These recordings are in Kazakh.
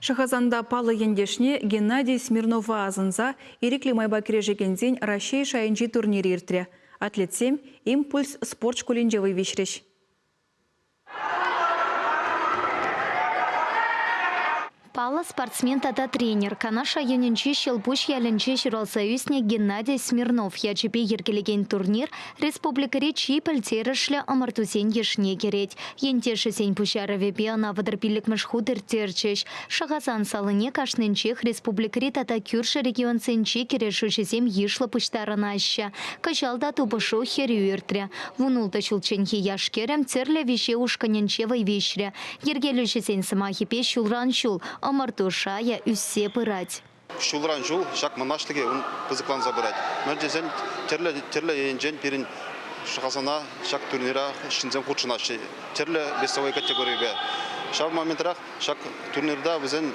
Шахазанда палы ендешне Геннадий Смирнова азынса ирикли майба кережекензен Россия шайынчи турнир иртре. Атлетсем импульс спорт школинжевый вишреш. Пала спортсмен тата тренер. Канаша юнинчи шелпуш ялинчи Ширалсоюзне Геннадий Смирнов ячепе ергелеген турнир республикари чипел терешле амартузен ешне керет. Ентеші сен пушаровепе ана вадрпилік мышхудыр терчеш. Шагазан салыне кашненчех республикари тата кюрши регион сенчи керешушесем ешлы пуштарына аща. Качалда тупышу херюертре. Вунулта чулченхи яшкерем терле вище ушканенчевой вишре. Ергелюшесен самахипе шулран шул. Амартушая үссе пырать. Шулран жул, шак манаштыге он пызыклан забырать. Мәждесен терле енжен перин шахасана шак турнира шинзен худшынаши. Терле весовой категория. Шак моментрах шак турнирда візен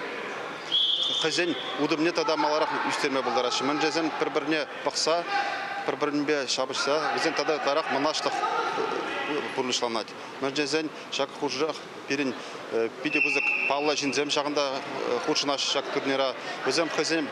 хазен удобне тада маларах үстерме болдарашы. Мәждесен бір-біріне бақса, бір-біріне шабышса, візен тада тарах манаштық пұрнышланат. Мәждесен шак худшақ перин пиде бузык палла жинзем шагында худшынаш шак турнира. Візем хазен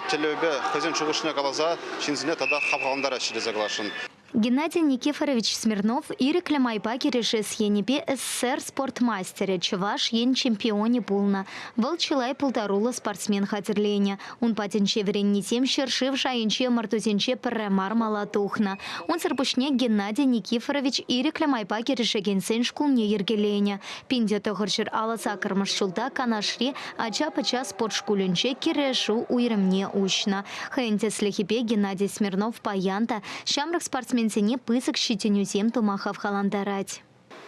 телебе хазен чугушне калаза шинзіне тада хавғандара шилезе калашын. Геннадий Никифорович Смирнов ирекле майпа керешес енепе СССР спортмастере, чеваш ен чемпионе пулна. Выл чылай пултарула спортсмен хатерления. Он патенче вереннитем шершив шайынче мартузенче пірремар мала тухна. Он сырпушне Геннадий Никифорович ирекле майпа керешегенсен шкулне ергелене. Пинде тоғыршыр аласа кырмыш шулта канашри ача-пача спортшкулінче керешу уйрымне ушна. Хэнте слехипе Геннадий Смирнов паянта, шамрак спортсмен сене пызык щитенюзем тумахав халандарать.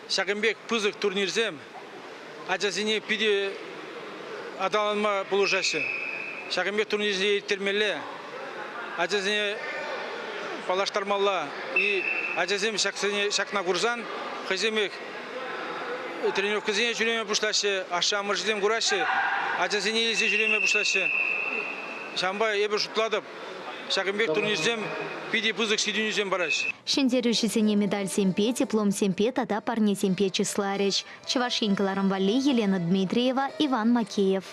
Шагымбек пызык турнирзем, ажазине пиде адаланма булужашы. Шагымбек турнирзе термеле, ажазине палаштармалла и ажазем шакна гурзан, хаземек тренировказине жүреме бушлашы, ашамырждем гурашы, ажазине езе жүреме бушлашы. Шамбай ебі шутладып, Шагымбек турнирзем пиде пызык щитенюзем бараш. Шендерюшесене медаль семпе, диплом семпе, тада парне семпе числа реч. Чевашинкаларам Вали, Елена Дмитриева, Иван Макеев.